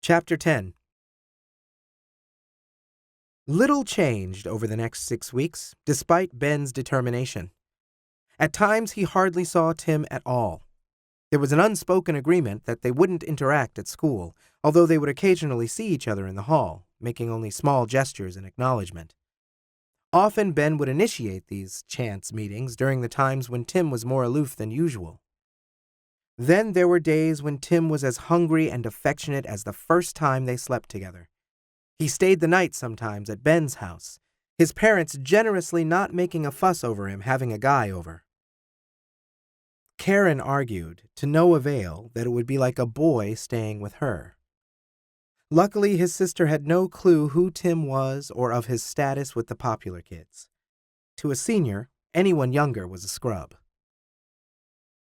Chapter 10. Little changed over the next 6 weeks, despite Ben's determination. At times, he hardly saw Tim at all. There was an unspoken agreement that they wouldn't interact at school, although they would occasionally see each other in the hall, making only small gestures in acknowledgement. Often, Ben would initiate these chance meetings during the times when Tim was more aloof than usual. Then there were days when Tim was as hungry and affectionate as the first time they slept together. He stayed the night sometimes at Ben's house, his parents generously not making a fuss over him having a guy over. Karen argued, to no avail, that it would be like a boy staying with her. Luckily, his sister had no clue who Tim was or of his status with the popular kids. To a senior, anyone younger was a scrub.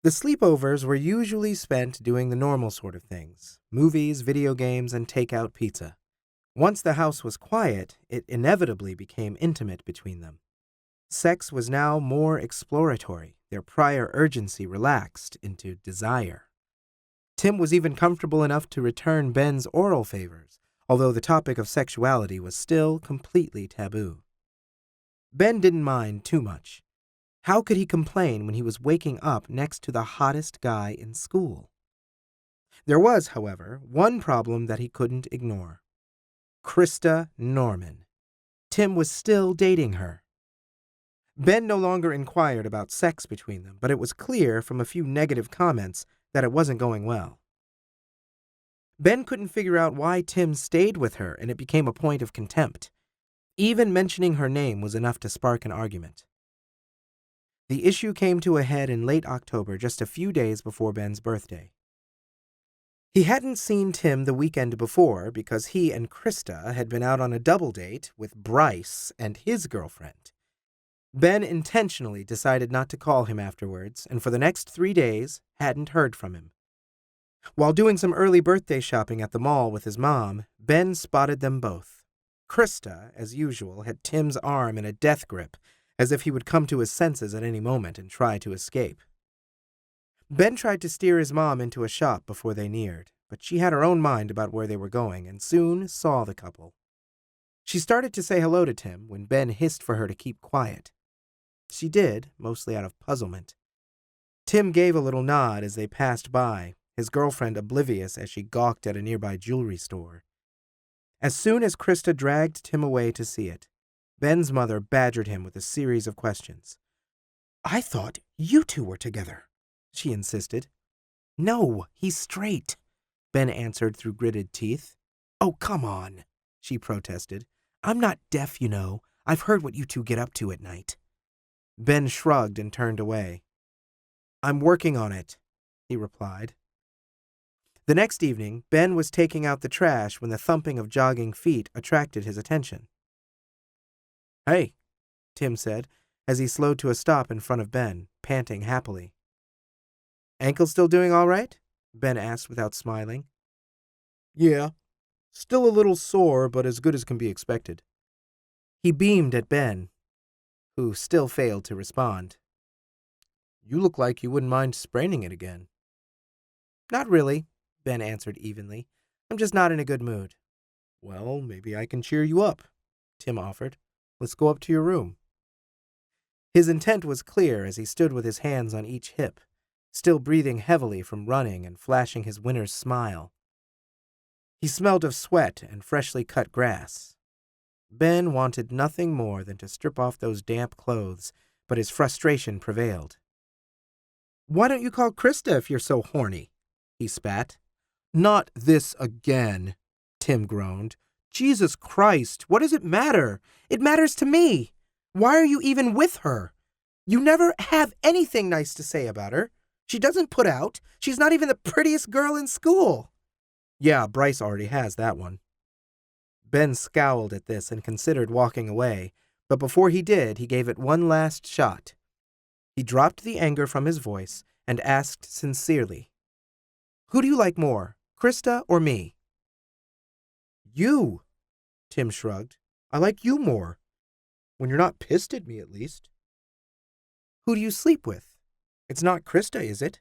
The sleepovers were usually spent doing the normal sort of things: movies, video games, and takeout pizza. Once the house was quiet, it inevitably became intimate between them. Sex was now more exploratory, their prior urgency relaxed into desire. Tim was even comfortable enough to return Ben's oral favors, although the topic of sexuality was still completely taboo. Ben didn't mind too much. How could he complain when he was waking up next to the hottest guy in school? There was, however, one problem that he couldn't ignore. Krista Norman. Tim was still dating her. Ben no longer inquired about sex between them, but it was clear from a few negative comments that it wasn't going well. Ben couldn't figure out why Tim stayed with her, and it became a point of contempt. Even mentioning her name was enough to spark an argument. The issue came to a head in late October, just a few days before Ben's birthday. He hadn't seen Tim the weekend before because he and Krista had been out on a double date with Bryce and his girlfriend. Ben intentionally decided not to call him afterwards, and for the next 3 days hadn't heard from him. While doing some early birthday shopping at the mall with his mom, Ben spotted them both. Krista, as usual, had Tim's arm in a death grip, as if he would come to his senses at any moment and try to escape. Ben tried to steer his mom into a shop before they neared, but she had her own mind about where they were going and soon saw the couple. She started to say hello to Tim when Ben hissed for her to keep quiet. She did, mostly out of puzzlement. Tim gave a little nod as they passed by, his girlfriend oblivious as she gawked at a nearby jewelry store. As soon as Krista dragged Tim away to see it, Ben's mother badgered him with a series of questions. "I thought you two were together," she insisted. "No, he's straight," Ben answered through gritted teeth. "Oh, come on," she protested. "I'm not deaf, you know. I've heard what you two get up to at night." Ben shrugged and turned away. "I'm working on it," he replied. The next evening, Ben was taking out the trash when the thumping of jogging feet attracted his attention. "Hey," Tim said, as he slowed to a stop in front of Ben, panting happily. "Ankle still doing all right?" Ben asked without smiling. "Yeah, still a little sore, but as good as can be expected." He beamed at Ben, who still failed to respond. "You look like you wouldn't mind spraining it again." "Not really," Ben answered evenly. "I'm just not in a good mood." "Well, maybe I can cheer you up," Tim offered. "Let's go up to your room." His intent was clear as he stood with his hands on each hip, still breathing heavily from running and flashing his winner's smile. He smelled of sweat and freshly cut grass. Ben wanted nothing more than to strip off those damp clothes, but his frustration prevailed. "Why don't you call Krista if you're so horny?" he spat. "Not this again," Tim groaned. "Jesus Christ, what does it matter? It matters to me. Why are you even with her? You never have anything nice to say about her. She doesn't put out. She's not even the prettiest girl in school." "Yeah, Bryce already has that one." Ben scowled at this and considered walking away, but before he did, he gave it one last shot. He dropped the anger from his voice and asked sincerely, "Who do you like more, Krista or me?" "You," Tim shrugged. "I like you more. When you're not pissed at me, at least." "Who do you sleep with? It's not Krista, is it?"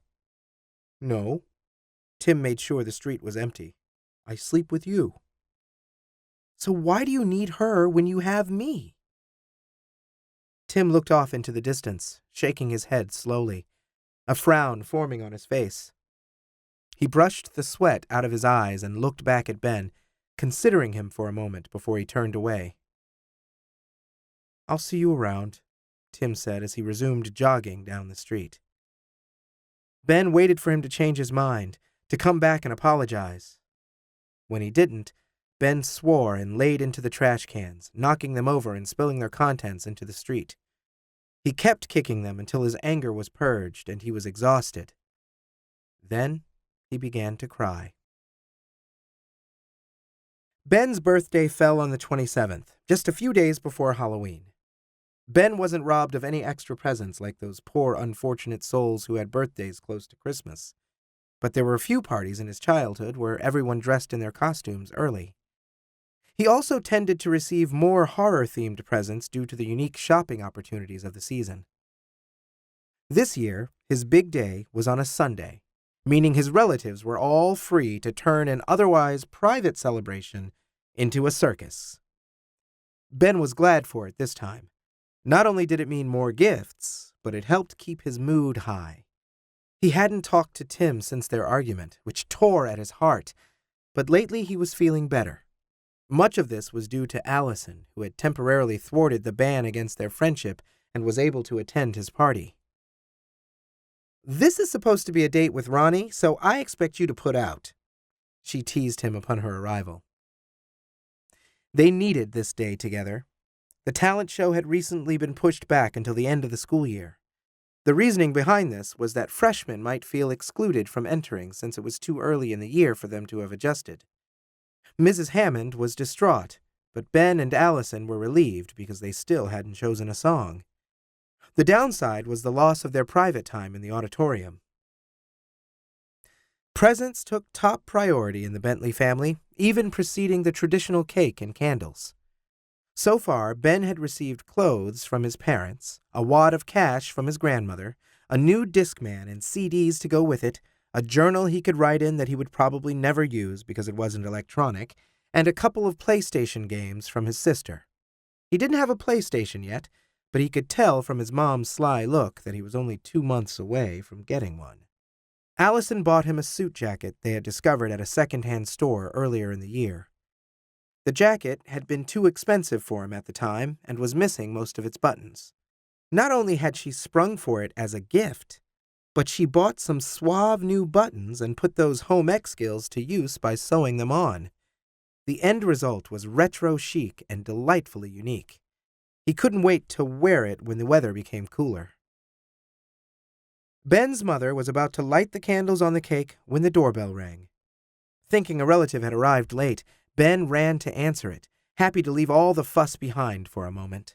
"No." Tim made sure the street was empty. I sleep with you. So why do you need her when you have me? Tim looked off into the distance, shaking his head slowly, a frown forming on his face. He brushed the sweat out of his eyes and looked back at Ben, considering him for a moment before he turned away. I'll see you around, Tim said as he resumed jogging down the street. Ben waited for him to change his mind, to come back and apologize. When he didn't, Ben swore and laid into the trash cans, knocking them over and spilling their contents into the street. He kept kicking them until his anger was purged and he was exhausted. Then he began to cry. Ben's birthday fell on the 27th, just a few days before Halloween. Ben wasn't robbed of any extra presents like those poor unfortunate souls who had birthdays close to Christmas. But there were a few parties in his childhood where everyone dressed in their costumes early. He also tended to receive more horror-themed presents due to the unique shopping opportunities of the season. This year, his big day was on a Sunday, meaning his relatives were all free to turn an otherwise private celebration into a circus. Ben was glad for it this time. Not only did it mean more gifts, but it helped keep his mood high. He hadn't talked to Tim since their argument, which tore at his heart, but lately he was feeling better. Much of this was due to Allison, who had temporarily thwarted the ban against their friendship and was able to attend his party. This is supposed to be a date with Ronnie, so I expect you to put out, she teased him upon her arrival. They needed this day together. The talent show had recently been pushed back until the end of the school year. The reasoning behind this was that freshmen might feel excluded from entering since it was too early in the year for them to have adjusted. Mrs. Hammond was distraught, but Ben and Allison were relieved because they still hadn't chosen a song. The downside was the loss of their private time in the auditorium. Presents took top priority in the Bentley family, even preceding the traditional cake and candles. So far, Ben had received clothes from his parents, a wad of cash from his grandmother, a new Discman and CDs to go with it, a journal he could write in that he would probably never use because it wasn't electronic, and a couple of PlayStation games from his sister. He didn't have a PlayStation yet, but he could tell from his mom's sly look that he was only 2 months away from getting one. Allison bought him a suit jacket they had discovered at a second-hand store earlier in the year. The jacket had been too expensive for him at the time and was missing most of its buttons. Not only had she sprung for it as a gift, but she bought some suave new buttons and put those home ec skills to use by sewing them on. The end result was retro chic and delightfully unique. He couldn't wait to wear it when the weather became cooler. Ben's mother was about to light the candles on the cake when the doorbell rang. Thinking a relative had arrived late, Ben ran to answer it, happy to leave all the fuss behind for a moment.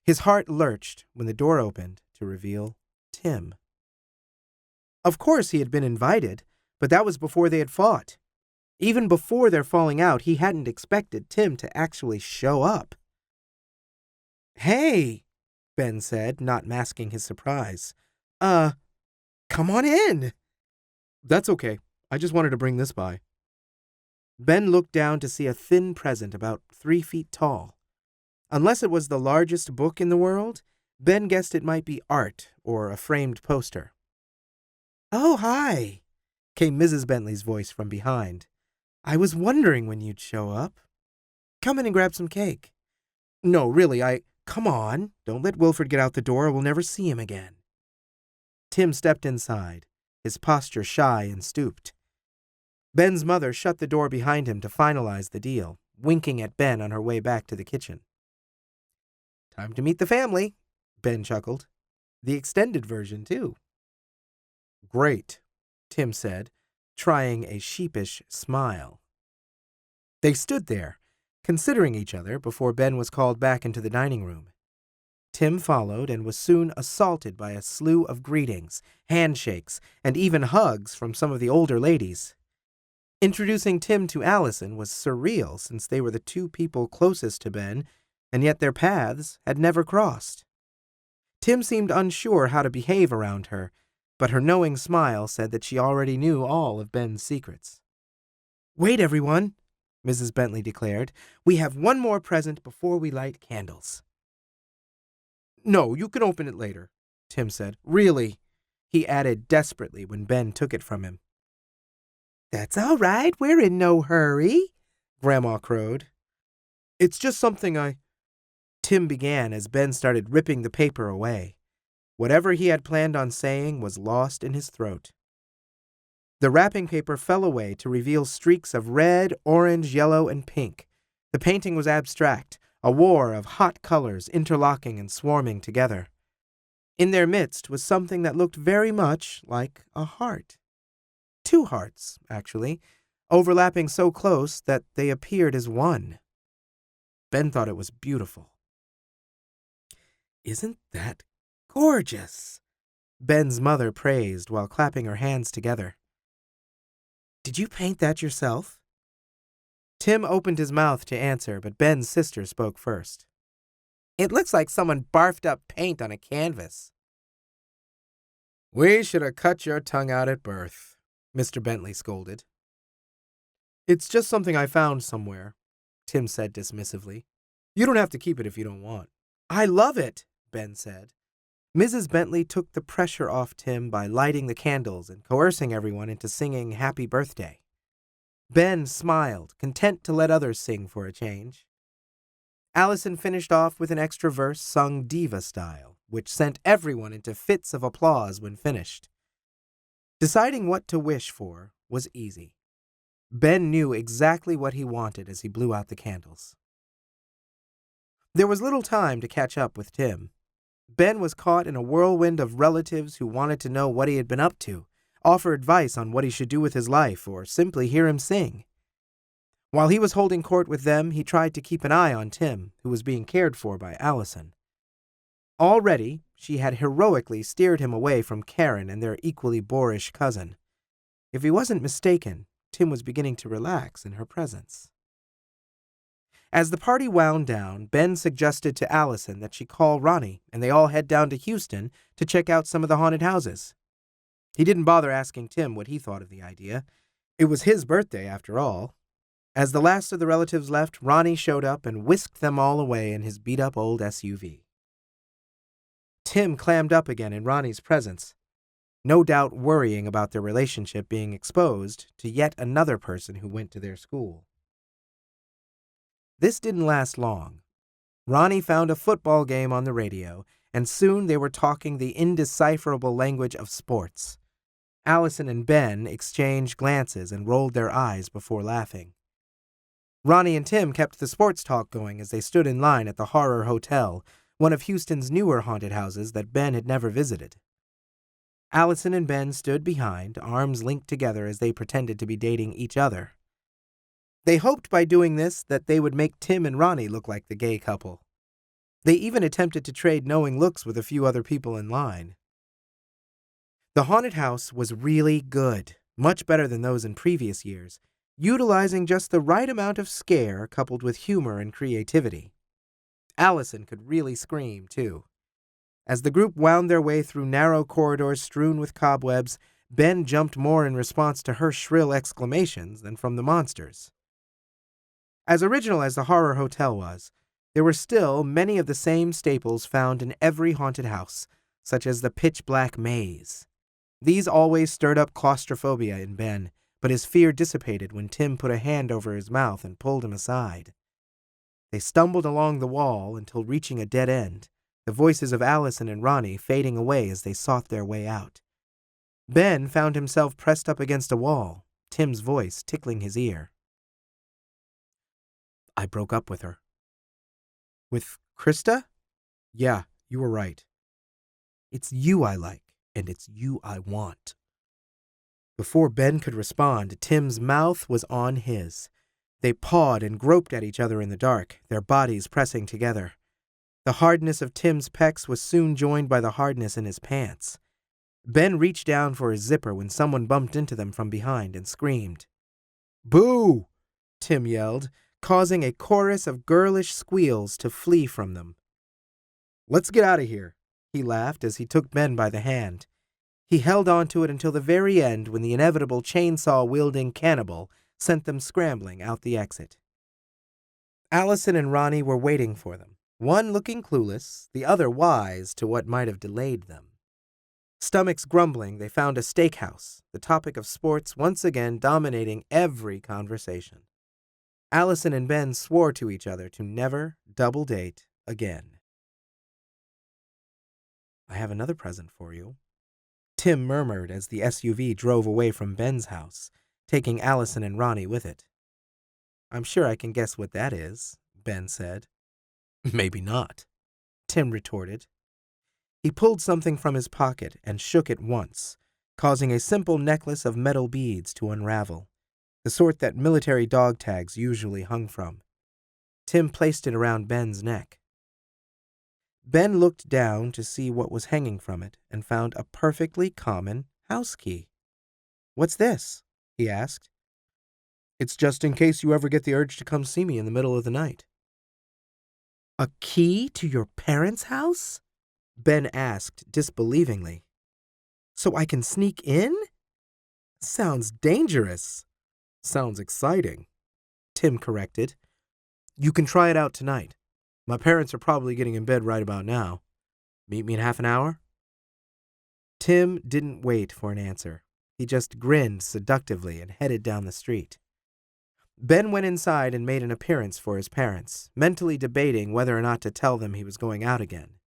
His heart lurched when the door opened to reveal Tim. Of course he had been invited, but that was before they had fought. Even before their falling out, he hadn't expected Tim to actually show up. "Hey," Ben said, not masking his surprise. Come on in." "That's okay. I just wanted to bring this by." Ben looked down to see a thin present about 3 feet tall. Unless it was the largest book in the world, Ben guessed it might be art or a framed poster. "Oh, hi," came Mrs. Bentley's voice from behind. "I was wondering when you'd show up. Come in and grab some cake." "No, really, Come on, don't let Wilfred get out the door or we'll never see him again." Tim stepped inside, his posture shy and stooped. Ben's mother shut the door behind him to finalize the deal, winking at Ben on her way back to the kitchen. "Time to meet the family," Ben chuckled. "The extended version, too." "Great," Tim said, trying a sheepish smile. They stood there, considering each other before Ben was called back into the dining room. Tim followed and was soon assaulted by a slew of greetings, handshakes, and even hugs from some of the older ladies. Introducing Tim to Allison was surreal since they were the 2 people closest to Ben, and yet their paths had never crossed. Tim seemed unsure how to behave around her, but her knowing smile said that she already knew all of Ben's secrets. Wait, everyone, Mrs. Bentley declared. We have one more present before we light candles. No, you can open it later, Tim said. Really, he added desperately when Ben took it from him. That's all right, we're in no hurry, Grandma crowed. It's just something Tim began as Ben started ripping the paper away. Whatever he had planned on saying was lost in his throat. The wrapping paper fell away to reveal streaks of red, orange, yellow, and pink. The painting was abstract, a war of hot colors interlocking and swarming together. In their midst was something that looked very much like a heart. Two hearts, actually, overlapping so close that they appeared as one. Ben thought it was beautiful. Isn't that gorgeous? Ben's mother praised while clapping her hands together. Did you paint that yourself? Tim opened his mouth to answer, but Ben's sister spoke first. It looks like someone barfed up paint on a canvas. We should have cut your tongue out at birth, Mr. Bentley scolded. It's just something I found somewhere, Tim said dismissively. You don't have to keep it if you don't want. I love it, Ben said. Mrs. Bentley took the pressure off Tim by lighting the candles and coercing everyone into singing Happy Birthday. Ben smiled, content to let others sing for a change. Allison finished off with an extra verse sung diva style, which sent everyone into fits of applause when finished. Deciding what to wish for was easy. Ben knew exactly what he wanted as he blew out the candles. There was little time to catch up with Tim. Ben was caught in a whirlwind of relatives who wanted to know what he had been up to, offer advice on what he should do with his life, or simply hear him sing. While he was holding court with them, he tried to keep an eye on Tim, who was being cared for by Allison. Already, she had heroically steered him away from Karen and their equally boorish cousin. If he wasn't mistaken, Tim was beginning to relax in her presence. As the party wound down, Ben suggested to Allison that she call Ronnie and they all head down to Houston to check out some of the haunted houses. He didn't bother asking Tim what he thought of the idea. It was his birthday, after all. As the last of the relatives left, Ronnie showed up and whisked them all away in his beat-up old SUV. Tim clammed up again in Ronnie's presence, no doubt worrying about their relationship being exposed to yet another person who went to their school. This didn't last long. Ronnie found a football game on the radio, and soon they were talking the indecipherable language of sports. Allison and Ben exchanged glances and rolled their eyes before laughing. Ronnie and Tim kept the sports talk going as they stood in line at the Horror Hotel, one of Houston's newer haunted houses that Ben had never visited. Allison and Ben stood behind, arms linked together as they pretended to be dating each other. They hoped by doing this that they would make Tim and Ronnie look like the gay couple. They even attempted to trade knowing looks with a few other people in line. The haunted house was really good, much better than those in previous years, utilizing just the right amount of scare coupled with humor and creativity. Allison could really scream, too. As the group wound their way through narrow corridors strewn with cobwebs, Ben jumped more in response to her shrill exclamations than from the monsters. As original as the Horror Hotel was, there were still many of the same staples found in every haunted house, such as the pitch-black maze. These always stirred up claustrophobia in Ben, but his fear dissipated when Tim put a hand over his mouth and pulled him aside. They stumbled along the wall until reaching a dead end, the voices of Allison and Ronnie fading away as they sought their way out. Ben found himself pressed up against a wall, Tim's voice tickling his ear. I broke up with her. With Krista? Yeah, you were right. It's you I like, and it's you I want. Before Ben could respond, Tim's mouth was on his. They pawed and groped at each other in the dark, their bodies pressing together. The hardness of Tim's pecs was soon joined by the hardness in his pants. Ben reached down for his zipper when someone bumped into them from behind and screamed. Boo! Tim yelled, causing a chorus of girlish squeals to flee from them. Let's get out of here, he laughed as he took Ben by the hand. He held on to it until the very end when the inevitable chainsaw-wielding cannibal sent them scrambling out the exit. Allison and Ronnie were waiting for them, one looking clueless, the other wise to what might have delayed them. Stomachs grumbling, they found a steakhouse, the topic of sports once again dominating every conversation. Allison and Ben swore to each other to never double date again. "I have another present for you," Tim murmured as the SUV drove away from Ben's house, taking Allison and Ronnie with it. "I'm sure I can guess what that is," Ben said. "Maybe not," Tim retorted. He pulled something from his pocket and shook it once, causing a simple necklace of metal beads to unravel, the sort that military dog tags usually hung from. Tim placed it around Ben's neck. Ben looked down to see what was hanging from it and found a perfectly common house key. "What's this?" he asked. "It's just in case you ever get the urge to come see me in the middle of the night." "A key to your parents' house?" Ben asked disbelievingly. "So I can sneak in? Sounds dangerous." "Sounds exciting," Tim corrected. "You can try it out tonight. My parents are probably getting in bed right about now. Meet me in half an hour?" Tim didn't wait for an answer. He just grinned seductively and headed down the street. Ben went inside and made an appearance for his parents, mentally debating whether or not to tell them he was going out again.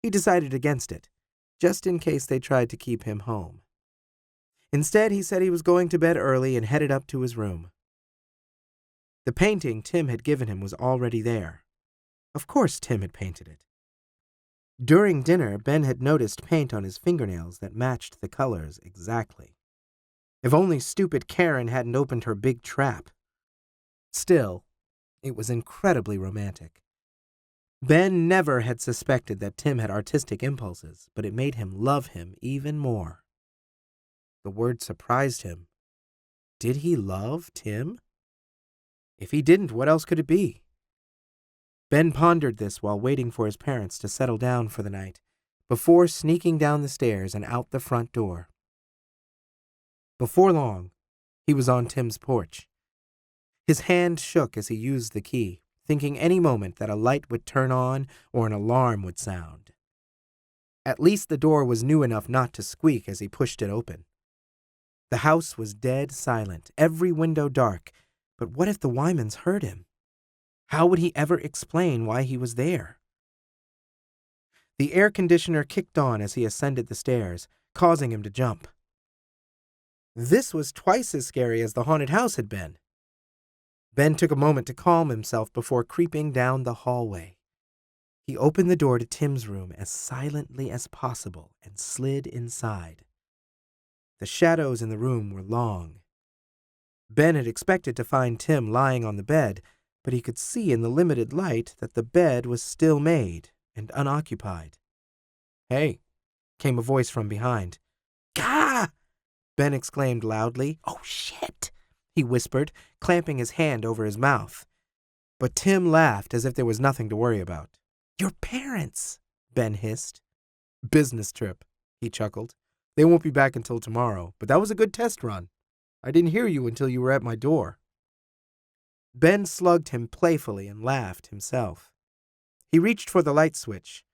He decided against it, just in case they tried to keep him home. Instead, he said he was going to bed early and headed up to his room. The painting Tim had given him was already there. Of course Tim had painted it. During dinner, Ben had noticed paint on his fingernails that matched the colors exactly. If only stupid Karen hadn't opened her big trap. Still, it was incredibly romantic. Ben never had suspected that Tim had artistic impulses, but it made him love him even more. The word surprised him. Did he love Tim? If he didn't, what else could it be? Ben pondered this while waiting for his parents to settle down for the night, before sneaking down the stairs and out the front door. Before long, he was on Tim's porch. His hand shook as he used the key, thinking any moment that a light would turn on or an alarm would sound. At least the door was new enough not to squeak as he pushed it open. The house was dead silent, every window dark, but what if the Wymans heard him? How would he ever explain why he was there? The air conditioner kicked on as he ascended the stairs, causing him to jump. This was twice as scary as the haunted house had been. Ben took a moment to calm himself before creeping down the hallway. He opened the door to Tim's room as silently as possible and slid inside. The shadows in the room were long. Ben had expected to find Tim lying on the bed, but he could see in the limited light that the bed was still made and unoccupied. "Hey," came a voice from behind. "Gah!" Ben exclaimed loudly. "Oh, shit!" he whispered, clamping his hand over his mouth. But Tim laughed as if there was nothing to worry about. "Your parents," Ben hissed. "Business trip," he chuckled. "They won't be back until tomorrow, but that was a good test run. I didn't hear you until you were at my door." Ben slugged him playfully and laughed himself. He reached for the light switch,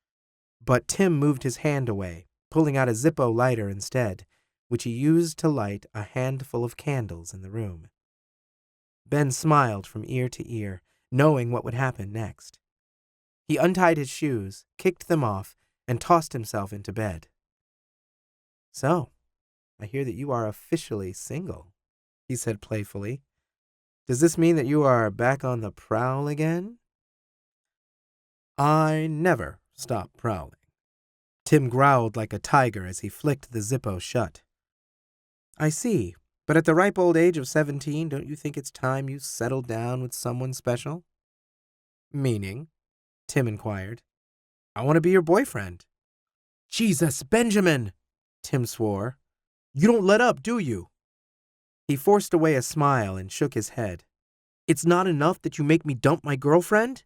but Tim moved his hand away, pulling out a Zippo lighter instead, which he used to light a handful of candles in the room. Ben smiled from ear to ear, knowing what would happen next. He untied his shoes, kicked them off, and tossed himself into bed. "So, I hear that you are officially single," he said playfully. "Does this mean that you are back on the prowl again?" "I never stop prowling," Tim growled like a tiger as he flicked the Zippo shut. "I see, but at the ripe old age of 17, don't you think it's time you settled down with someone special?" "Meaning?" Tim inquired. "I want to be your boyfriend." "Jesus, Benjamin!" Tim swore. "You don't let up, do you?" He forced away a smile and shook his head. "It's not enough that you make me dump my girlfriend?"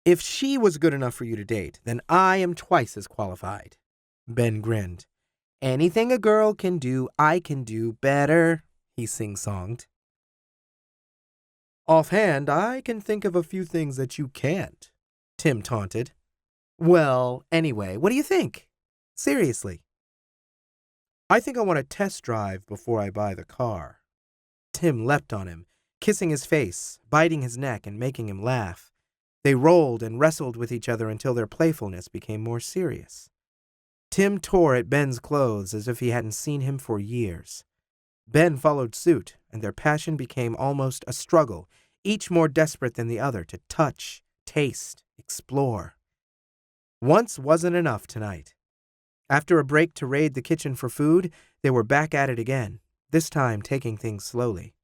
"If she was good enough for you to date, then I am twice as qualified." Ben grinned. "Anything a girl can do, I can do better," he sing-songed. Offhand, I can think of a few things that you can't, Tim taunted. Well, anyway, what do you think? Seriously. I think I want a test drive before I buy the car. Tim leapt on him, kissing his face, biting his neck, and making him laugh. They rolled and wrestled with each other until their playfulness became more serious. Tim tore at Ben's clothes as if he hadn't seen him for years. Ben followed suit, and their passion became almost a struggle, each more desperate than the other to touch, taste, explore. Once wasn't enough tonight. After a break to raid the kitchen for food, they were back at it again, this time taking things slowly.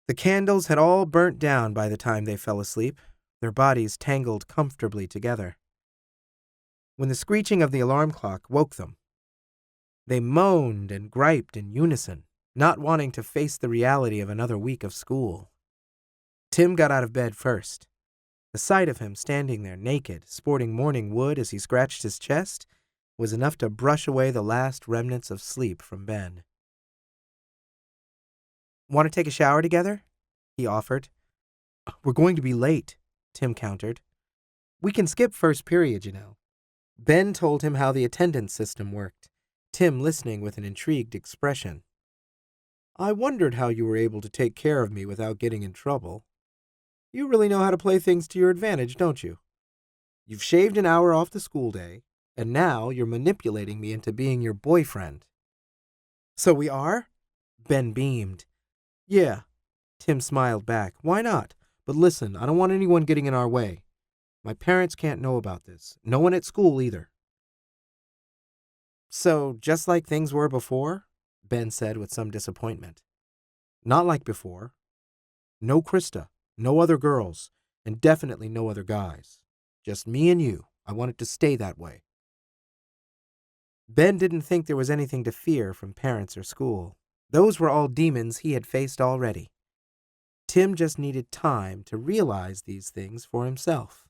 The candles had all burnt down by the time they fell asleep, their bodies tangled comfortably together. When the screeching of the alarm clock woke them, they moaned and griped in unison, not wanting to face the reality of another week of school. Tim got out of bed first. The sight of him standing there naked, sporting morning wood as he scratched his chest, was enough to brush away the last remnants of sleep from Ben. Want to take a shower together? He offered. We're going to be late, Tim countered. We can skip first period, you know. Ben told him how the attendance system worked, Tim listening with an intrigued expression. I wondered how you were able to take care of me without getting in trouble. You really know how to play things to your advantage, don't you? You've shaved an hour off the school day, and now you're manipulating me into being your boyfriend. So we are? Ben beamed. Yeah, Tim smiled back. Why not? But listen, I don't want anyone getting in our way. My parents can't know about this. No one at school either. So, just like things were before? Ben said with some disappointment. Not like before. No Krista, no other girls, and definitely no other guys. Just me and you. I want it to stay that way. Ben didn't think there was anything to fear from parents or school. Those were all demons he had faced already. Tim just needed time to realize these things for himself.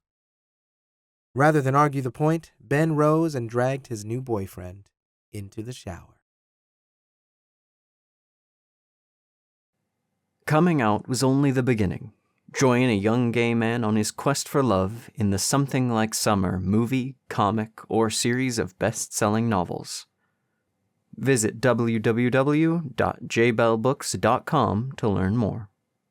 Rather than argue the point, Ben rose and dragged his new boyfriend into the shower. Coming out was only the beginning. Join a young gay man on his quest for love in the Something Like Summer movie, comic, or series of best-selling novels. Visit www.jbellbooks.com to learn more.